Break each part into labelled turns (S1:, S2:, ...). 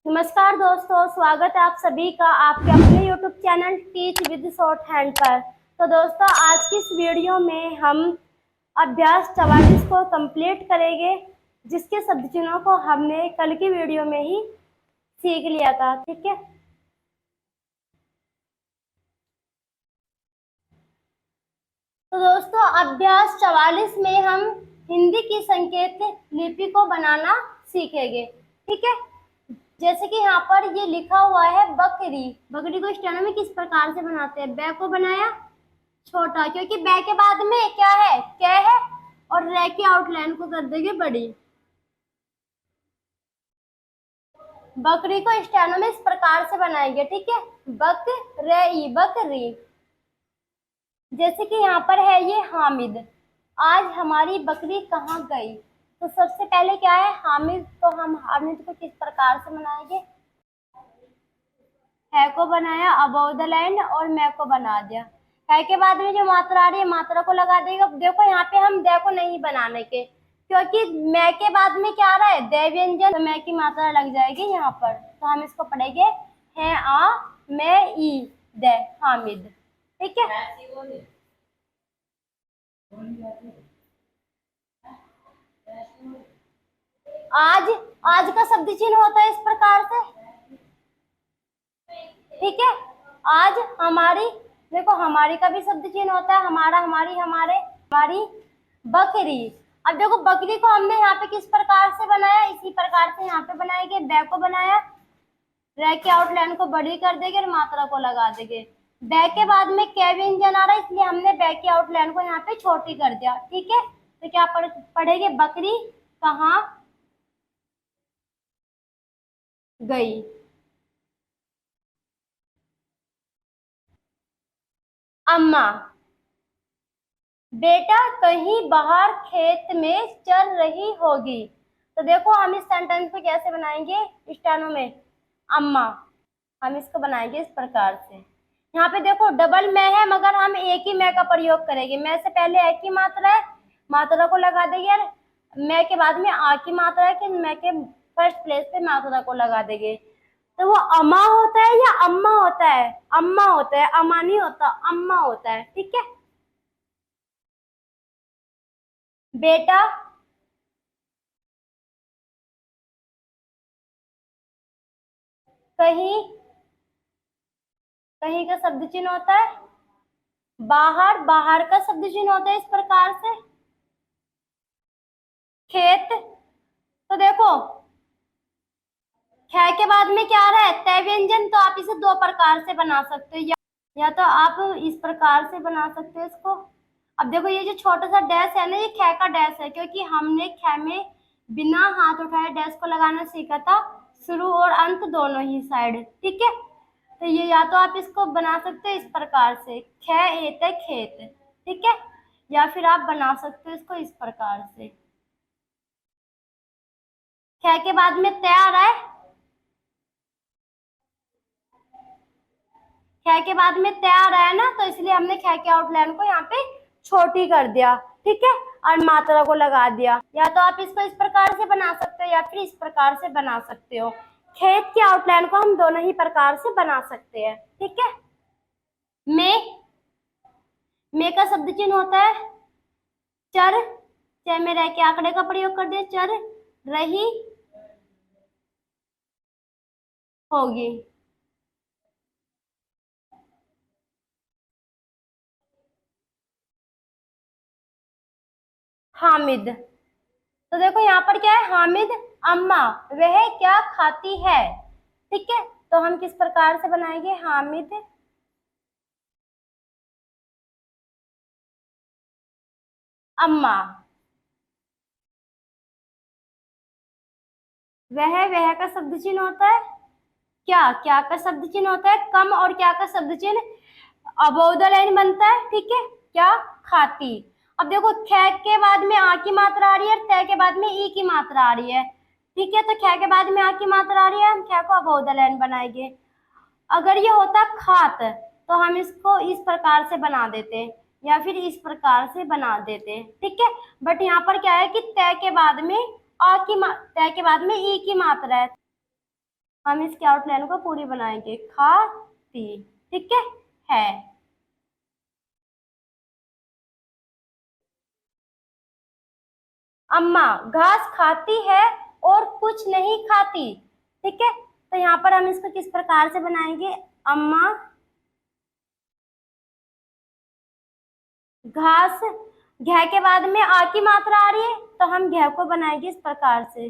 S1: नमस्कार दोस्तों, स्वागत है आप सभी का आपके अपने YouTube channel teach with short hand पर। तो दोस्तों, आज की इस वीडियो में हम अभ्यास 44 को कंप्लीट करेंगे, जिसके शब्द चिन्हों को हमने कल की वीडियो में ही सीख लिया था। ठीक है, तो दोस्तों अभ्यास 44 में हम हिंदी की संकेत लिपि को बनाना सीखेंगे। ठीक है, जैसे कि यहाँ पर ये लिखा हुआ है बकरी। बकरी को स्टेनो में किस प्रकार से बनाते हैं? बै को बनाया छोटा, क्योंकि बै के बाद में क्या है? कै है, और रे की आउटलाइन को कर देंगे बड़ी। बकरी को स्टेनो में इस प्रकार से बनाएंगे। ठीक है, बक रे ई, बकरी। जैसे कि यहाँ पर है ये हामिद। आज हमारी बकरी कहाँ गई? तो सबसे पहले क्या है? हामिद। तो हम हामिद को किस प्रकार से बनाएंगे? है को बनाया अबव द लैंड और मैं को बना दिया। है के बाद में जो मात्रा आ रही है, मात्रा को लगा देगा। देखो यहाँ पे हम दे को नहीं बनाने के, क्योंकि मैं के बाद में क्या आ रहा है? दे व्यंजन, तो मैं की मात्रा लग जाएगी यहाँ पर। तो हम इसको पढ़ेंगे है आ मैं ई दे हामिद। ठीक है, आज आज का शब्द चिन्ह होता है इस प्रकार से। ठीक है, आज हमारी, देखो हमारी का भी शब्द चिन्ह होता है, हमारा, हमारी, हमारे, हमारी बकरी। अब देखो बकरी को हमने यहाँ पे किस प्रकार से बनाया? इसी प्रकार से यहाँ पे बनाएंगे। बै को बनाया, रै की आउटलाइन को बड़ी कर देंगे और मात्रा को लगा देंगे। बै के बाद में कै व्यंजन आ रहा है, इसलिए हमने बै की आउटलाइन को यहाँ पे छोटी कर दिया। ठीक है, तो क्या पढ़ेंगे? बकरी कहाँ गई? अम्मा। बेटा कहीं बाहर खेत में चल रही होगी। तो देखो हम इस सेंटेंस को कैसे बनाएंगे स्टेनो में? अम्मा। हम इसको बनाएंगे इस प्रकार से। यहाँ पे देखो डबल मैं है, मगर हम एक ही मैं का प्रयोग करेंगे। मैं से पहले एक ही मात्रा है, मात्रा को लगा देंगे। और मैं के बाद में आ की मात्रा है कि मैं के फर्स्ट प्लेस पे मात्रा को लगा देंगे। तो वो अम्मा होता है या अम्मा होता है? अम्मा होता है, अम्मा नहीं होता, अम्मा होता है। ठीक है, बेटा कहीं, कहीं का शब्द चिन्ह होता है बाहर, बाहर का शब्द चिन्ह होता है इस प्रकार से खेत। तो देखो ख के बाद में क्या आ रहा है? तय व्यंजन। तो आप इसे दो प्रकार से बना सकते हो, या तो आप इस प्रकार से बना सकते हो इसको। अब देखो ये जो छोटा सा डैश है ना, ये ख का डैश है, क्योंकि हमने ख में बिना हाथ उठाए डैश को लगाना सीखा था, शुरू और अंत दोनों ही साइड। ठीक है, तो ये या तो आप इसको बना सकते हो इस प्रकार से ख एत खेत। ठीक है, या फिर आप बना सकते हो इसको इस प्रकार से। ख के बाद में तय आ रहा है, ख के बाद में तय आ रहा है ना, तो इसलिए हमने ख के आउटलाइन को यहाँ पे छोटी कर दिया। ठीक है, और मात्रा को लगा दिया। या तो आप इसको इस प्रकार से बना सकते हो या फिर इस प्रकार से बना सकते हो। खेत की आउटलाइन को हम दोनों ही प्रकार से बना सकते हैं। ठीक है, में का शब्द चिन्ह होता है चर। चाहे में रह के आंकड़े का प्रयोग कर दिया, चर रही होगी। हामिद। तो देखो यहाँ पर क्या है? हामिद अम्मा वह क्या खाती है। ठीक है, तो हम किस प्रकार से बनाएंगे? हामिद अम्मा। वह का शब्द चिन्ह होता है क्या? क्या का शब्द चिन्ह होता है कम, और क्या का शब्द चिन्ह अबोव द लाइन बनता है। ठीक है, क्या खाती। अब देखो ख के बाद में आ की मात्रा आ रही है, तय के बाद में ई की मात्रा आ रही है। ठीक है, तो ख के बाद में आ की मात्रा आ रही है, हम ख को अबोव द लाइन बनाएंगे। अगर ये होता खात, तो हम इसको इस प्रकार से बना देते या फिर इस प्रकार से बना देते। ठीक है, बट यहाँ पर क्या है कि तय के बाद में तय के बाद में ई की मात्रा है। हम इसके आउटलाइन को पूरी बनाएंगे, खाती, ठीक है। अम्मा घास खाती है और कुछ नहीं खाती, ठीक है। तो यहाँ पर हम इसको किस प्रकार से बनाएंगे, अम्मा घास, घ के बाद में आ की मात्रा आ रही है, तो हम घ को बनाएंगे इस प्रकार से।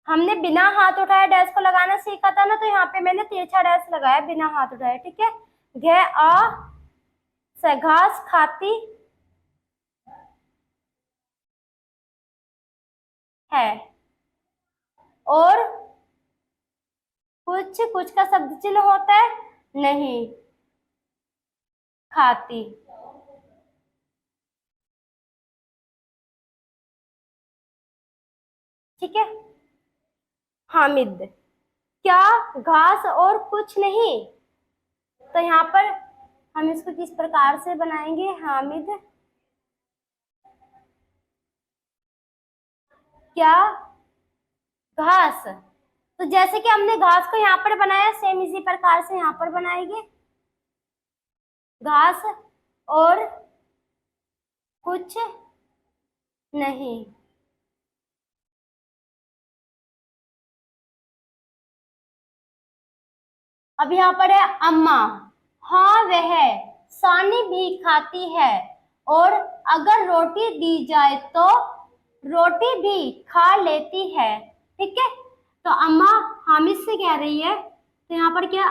S1: हमने बिना हाथ उठाए डैश को लगाना सीखा था ना, तो यहाँ पे मैंने तिरछा डैश लगाया बिना हाथ उठाए, ठीक है। घ आ से घास खाती है और कुछ, कुछ का शब्द चिन्ह होता है, नहीं खाती, ठीक है। हामिद क्या घास और कुछ नहीं, तो यहाँ पर हम इसको किस प्रकार से बनाएंगे, हामिद क्या घास, तो जैसे कि हमने घास को यहाँ पर बनाया, सेम इसी प्रकार से यहाँ पर बनाएंगे, घास और कुछ नहीं। अब यहाँ पर है अम्मा, हाँ वह सानी भी खाती है और अगर रोटी दी जाए तो रोटी भी खा लेती है, ठीक है। तो अम्मा हामिद से कह रही है, तो यहाँ पर क्या,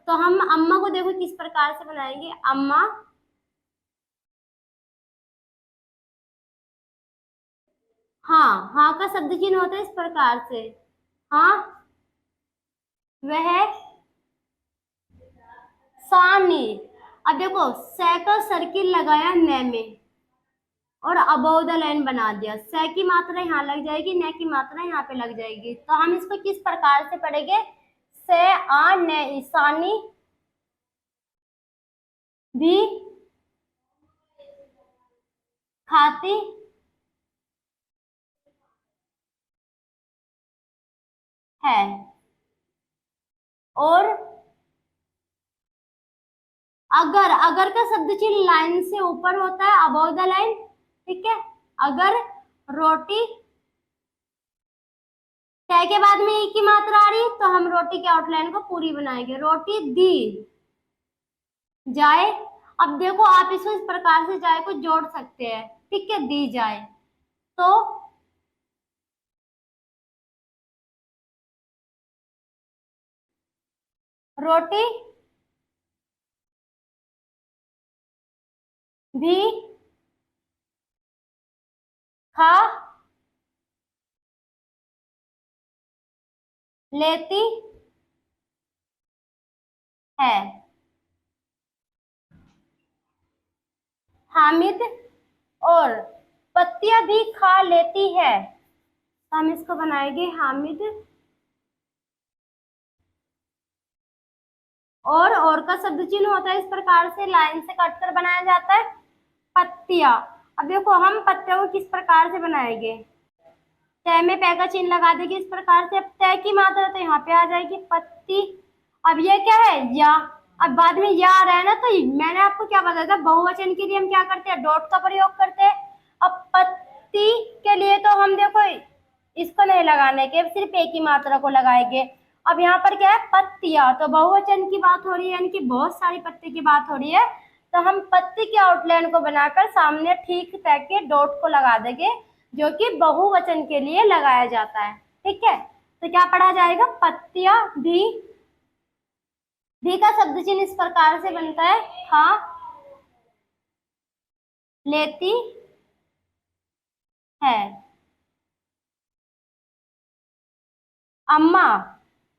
S1: तो हम अम्मा को देखो किस प्रकार से बनाएंगे, अम्मा हाँ, हाँ का शब्द चिन्ह होता है इस प्रकार से, हाँ वह सानी। अब देखो सै का सर्किल लगाया न में और अबोव द लाइन बना दिया, स की मात्रा यहाँ लग जाएगी, न की मात्रा यहाँ पे लग जाएगी, तो हम इसको किस प्रकार से पढ़ेंगे, से आ न ईसानी भी खाती है और अगर, अगर का शब्द चिन्ह लाइन से ऊपर होता है, अबोव द लाइन, ठीक है। अगर रोटी, तय के बाद में ई की मात्रा आ रही, तो हम रोटी के आउटलाइन को पूरी बनाएंगे, रोटी दी जाए। अब देखो आप इसको इस प्रकार से जाए को जोड़ सकते हैं, ठीक है, दी जाए, तो रोटी भी खा लेती है। हामिद और पत्तियां भी खा लेती है, तो हम इसको बनाएंगे, हामिद और का शब्द चिन्ह होता है इस प्रकार से, लाइन से कट कर बनाया जाता है, पत्तियां। अब देखो हम पत्तियों को किस प्रकार से बनाएंगे, तय में पै का चिन्ह लगा देंगे इस प्रकार से, अब तय की मात्रा तो यहाँ पे आ जाएगी, पत्ती। अब ये क्या है, या, अब बाद में या आ रहा है ना, तो मैंने आपको क्या बताया था, बहुवचन के लिए हम क्या करते हैं, डॉट का प्रयोग करते हैं। अब पत्ती के लिए तो हम देखो इसको नहीं लगाने के, सिर्फ एक ही मात्रा को लगाएंगे। अब यहाँ पर क्या है, पत्तियां, तो बहुवचन की बात हो रही है, यानी कि बहुत सारी पत्ती की बात हो रही है, तो हम पत्ती के आउटलाइन को बनाकर सामने ठीक तय के डॉट को लगा देंगे, जो कि बहुवचन के लिए लगाया जाता है, ठीक है। तो क्या पढ़ा जाएगा, पत्तियां भी का शब्द चिन्ह इस प्रकार से बनता है, खा लेती है। अम्मा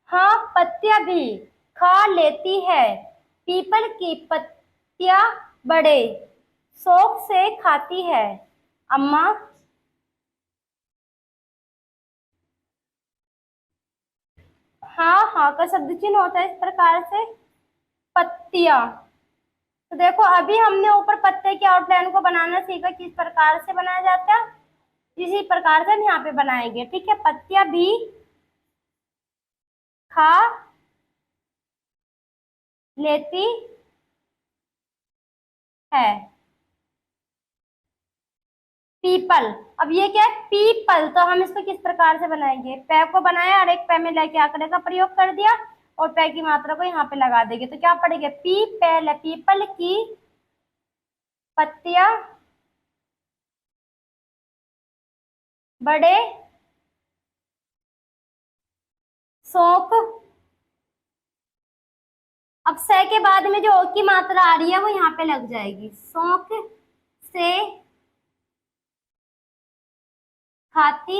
S1: हाँ पत्तियां भी खा लेती है, पीपल की पत्तियां बड़े शौक से खाती है। अम्मा हाँ, हाँ का शब्द चिन्ह होता है इस प्रकार से, पत्तियां तो देखो अभी हमने ऊपर पत्ते की आउटलाइन को बनाना सीखा किस प्रकार से बनाया जाता है, इसी प्रकार से हम यहाँ पे बनाएंगे। ठीक है, पत्तियां भी खा लेती है। पीपल, अब ये क्या है, पीपल, तो हम इसको किस प्रकार से बनाएंगे, पै को बनाया और एक पै में लेके आंकड़े का प्रयोग कर दिया और पै की मात्रा को यहाँ पे लगा देंगे, तो क्या पड़ेगा, पीपल, पीपल की पत्तियां बड़े शौक, अब से के बाद में जो ओ की मात्रा आ रही है वो यहाँ पे लग जाएगी, शौक से खाती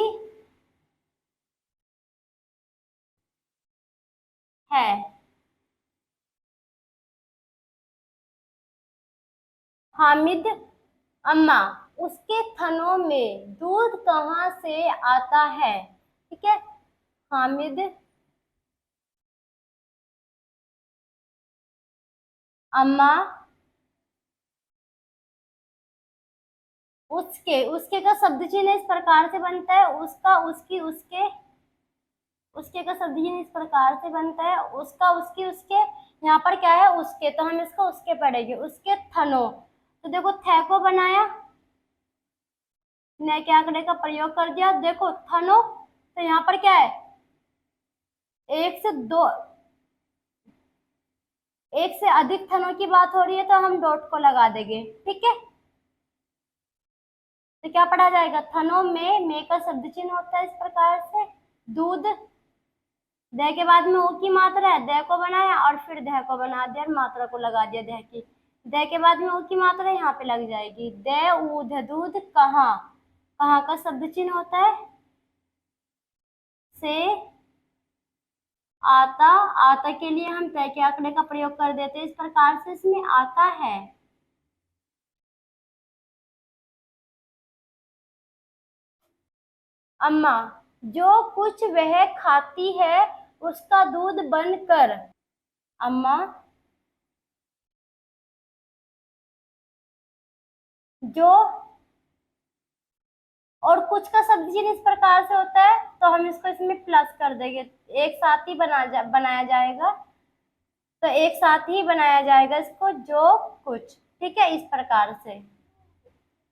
S1: है। हामिद, अम्मा, उसके थनों में दूध कहाँ से आता है। ठीक है, हामिद, अम्मा, उसके, उसके का शब्द चिन्ह इस प्रकार से बनता है, उसका, उसकी, उसके, उसके का शब्द चिन्ह इस प्रकार से बनता है, उसका, उसकी, उसके, यहाँ पर क्या है, उसके, तो हम इसको उसके पढ़ेंगे, उसके थनों, तो देखो थे को बनाया, न के आंकड़े का प्रयोग कर दिया, देखो थनों, तो यहाँ पर क्या है, एक से दो, एक से अधिक थनों की बात हो रही है तो हम डॉट को लगा देंगे। ठीक है, तो क्या पढ़ा जाएगा, थनों में का शब्द चिन्ह होता है इस प्रकार से, दूध, दह के बाद में ओ की मात्रा है, दह को बनाया और फिर दह को बना दिया और मात्रा को लगा दिया दह की, दह के बाद में ओ की मात्रा यहाँ पे लग जाएगी, दह ऊध दूध, कहाँ, कहाँ का शब्द चिन्ह होता है, से आता, आता के लिए हम तय के आंकड़े का प्रयोग कर देते हैं इस प्रकार से, इसमें आता है। अम्मा, जो कुछ वह खाती है उसका दूध बनकर, अम्मा, जो, और कुछ का शब्द चिन्ह इस प्रकार से होता है तो हम इसको इसमें प्लस कर देंगे, एक साथ ही बनाया जाएगा, तो एक साथ ही बनाया जाएगा इसको, जो कुछ। ठीक है, इस प्रकार से,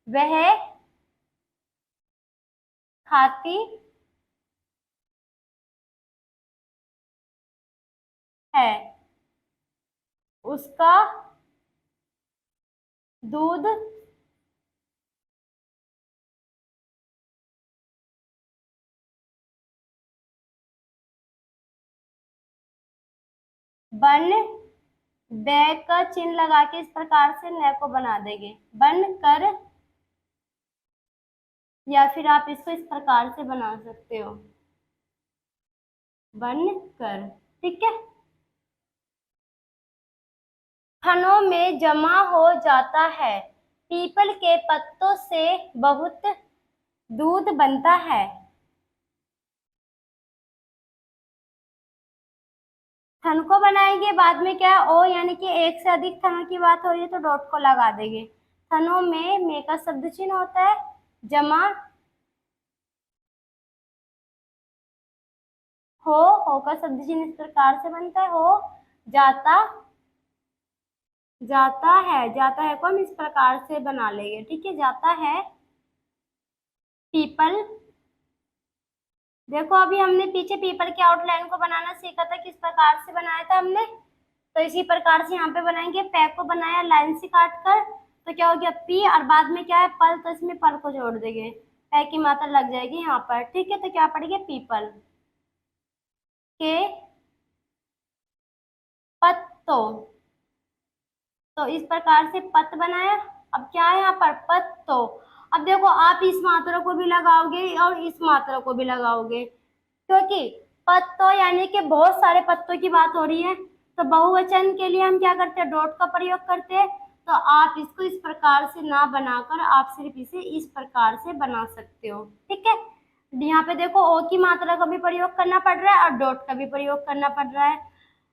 S1: वह खाती है, उसका दूध बन, बै का चिन्ह लगा के इस प्रकार से न को बना देंगे, बन कर, या फिर आप इसको इस प्रकार से बना सकते हो, बन कर। ठीक है, थनों में जमा हो जाता है, पीपल के पत्तों से बहुत दूध बनता है। थन को बनाएंगे, बाद में क्या है, ओ यानी कि एक से अधिक थनों की बात हो रही है तो डॉट को लगा देंगे, थनों में का शब्द चिन्ह होता है, जमा हो का शब्द चिन्ह इस प्रकार से बनता है, हो जाता, जाता है, जाता है को हम इस प्रकार से बना लेंगे। ठीक है, जाता है पीपल, देखो अभी हमने पीछे पीपल के आउटलाइन को बनाना सीखा था, किस प्रकार से बनाया था हमने, तो इसी प्रकार से यहाँ पे बनाएंगे, पै को बनाया लाइन से काट कर, तो क्या हो गया पी, और बाद में क्या है पल, तो इसमें पल को जोड़ देंगे, पै की मात्रा लग जाएगी यहाँ पर। ठीक है, तो क्या पड़ेगा, पीपल के पत्तों, तो इस प्रकार से पत बनाया, अब क्या है यहाँ पर पत्तों, अब देखो आप इस मात्रा को भी लगाओगे और इस मात्रा को भी लगाओगे, क्योंकि पत्तों यानी कि बहुत सारे पत्तों की बात हो रही है, तो बहुवचन के लिए हम क्या करते हैं, डॉट का प्रयोग करते हैं, तो आप इसको इस प्रकार से ना बनाकर आप सिर्फ इसे इस प्रकार से बना सकते हो। ठीक है, यहाँ पे देखो ओ की मात्रा का भी प्रयोग करना पड़ रहा है और डॉट का भी प्रयोग करना पड़ रहा है,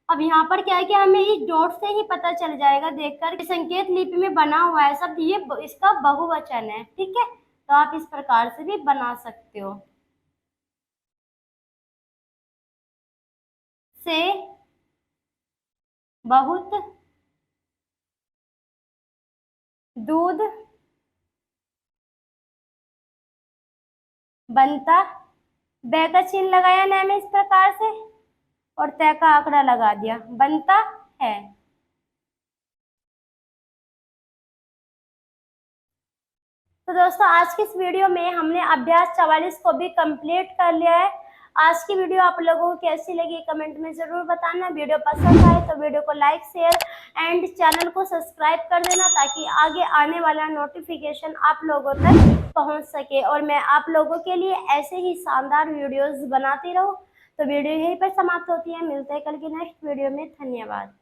S1: अब यहाँ पर क्या है कि हमें इस डॉट से ही पता चल जाएगा देखकर कि संकेत लिपि में बना हुआ है शब्द ये इसका बहुवचन है। ठीक है, तो आप इस प्रकार से भी बना सकते हो। से बहुत दूध बनता, बै का चिन्ह लगाया ना मैं इस प्रकार से और तय का आंकड़ा लगा दिया, बनता है। तो दोस्तों आज की इस वीडियो में हमने अभ्यास 44 को भी कंप्लीट कर लिया है। आज की वीडियो आप लोगों को कैसी लगी कमेंट में जरूर बताना। वीडियो पसंद आए तो वीडियो को लाइक शेयर एंड चैनल को सब्सक्राइब कर देना ताकि आगे आने वाला नोटिफिकेशन आप लोगों तक पहुंच सके और मैं आप लोगों के लिए ऐसे ही शानदार वीडियोस बनाती रहूं। तो वीडियो यहीं पर समाप्त होती है, मिलते हैं कल की नेक्स्ट वीडियो में। धन्यवाद।